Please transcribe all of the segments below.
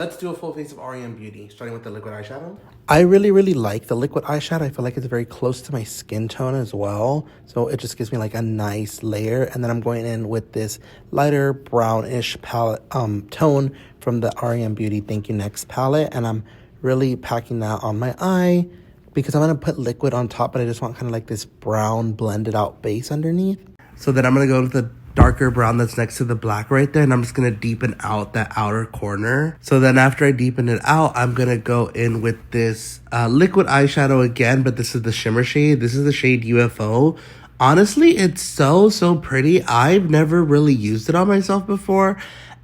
Let's do a full face of R.E.M. Beauty, starting with the liquid eyeshadow. I really like the liquid eyeshadow. I feel like it's very close to my skin tone as well. So it just gives me like a nice layer. And then I'm going in with this lighter brownish palette tone from the R.E.M. Beauty Thank You Next palette. And I'm really packing that on my eye because I'm going to put liquid on top, but I just want kind of like this brown blended out base underneath. So then I'm going to go with the darker brown that's next to the black right there, and I'm just going to deepen out that outer corner. So then after I deepen it out, I'm going to go in with this liquid eyeshadow again, but this is the shimmer shade. This is the shade UFO. Honestly, it's so pretty. I've never really used it on myself before,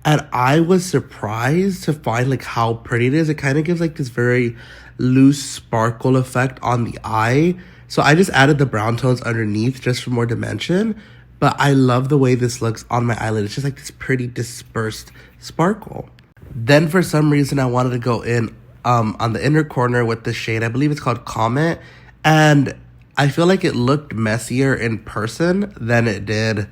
and I was surprised to find like how pretty it is. It kind of gives like this very loose sparkle effect on the eye. So I just added the brown tones underneath just for more dimension. But I love the way this looks on my eyelid. It's just like this pretty dispersed sparkle. Then for some reason, I wanted to go in on the inner corner with the shade. I believe it's called Comet. And I feel like it looked messier in person than it did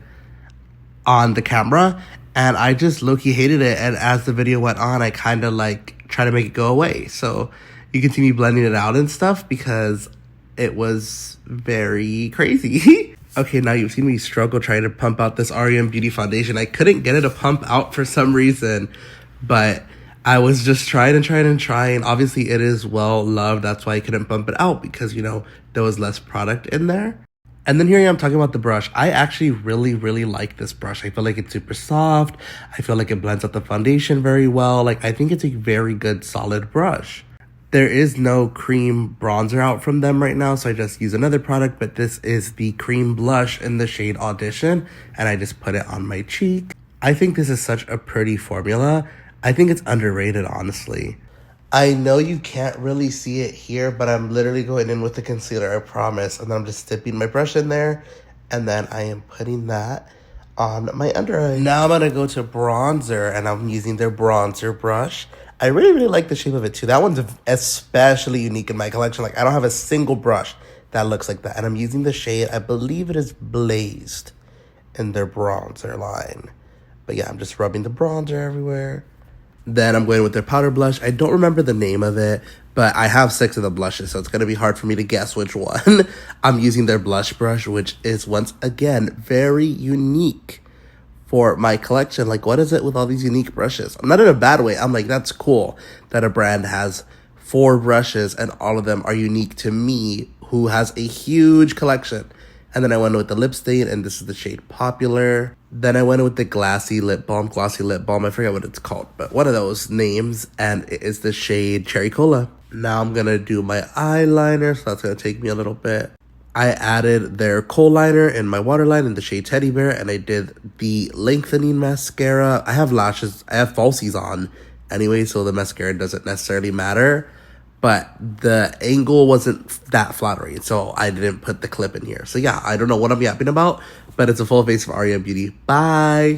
on the camera. And I just low-key hated it. And as the video went on, I kind of like try to make it go away. So you can see me blending it out and stuff because it was very crazy. Okay, now you've seen me struggle trying to pump out this R.E.M. Beauty foundation. I couldn't get it to pump out for some reason, but I was just trying. Obviously, it is well loved. That's why I couldn't pump it out because, you know, there was less product in there. And then here I am talking about the brush. I actually really like this brush. I feel like it's super soft. I feel like it blends out the foundation very well. Like, I think it's a very good, solid brush. There is no cream bronzer out from them right now, so I just use another product, but this is the cream blush in the shade Audition, and I just put it on my cheek. I think this is such a pretty formula. I think it's underrated, honestly. I know you can't really see it here, but I'm literally going in with the concealer, I promise, and then I'm just dipping my brush in there, and then I am putting that on my under eye. Now I'm gonna go to bronzer, and I'm using their bronzer brush. I really like the shape of it too. That one's especially unique in my collection. Like, I don't have a single brush that looks like that. And I'm using the shade, I believe it is Blazed in their bronzer line. But yeah, I'm just rubbing the bronzer everywhere. Then I'm going with their powder blush. I don't remember the name of it, but I have 6 of the blushes, so it's going to be hard for me to guess which one. I'm using their blush brush, which is, once again, very unique for my collection. Like, what is it with all these unique brushes? I'm not in a bad way. I'm like, that's cool that a brand has 4 brushes and all of them are unique to me, who has a huge collection. And then I went with the lip stain, and this is the shade Popular. Then I went with the glossy lip balm. I forget what it's called, but one of those names, and it is the shade Cherry Cola. Now I'm gonna do my eyeliner, so that's gonna take me a little bit. I added their kohl liner in my waterline in the shade Teddy Bear, and I did the lengthening mascara. I have lashes, I have falsies on anyway, so the mascara doesn't necessarily matter, but the angle wasn't that flattering, so I didn't put the clip in here. So yeah, I don't know what I'm yapping about, but it's a full face of R.E.M. Beauty. Bye!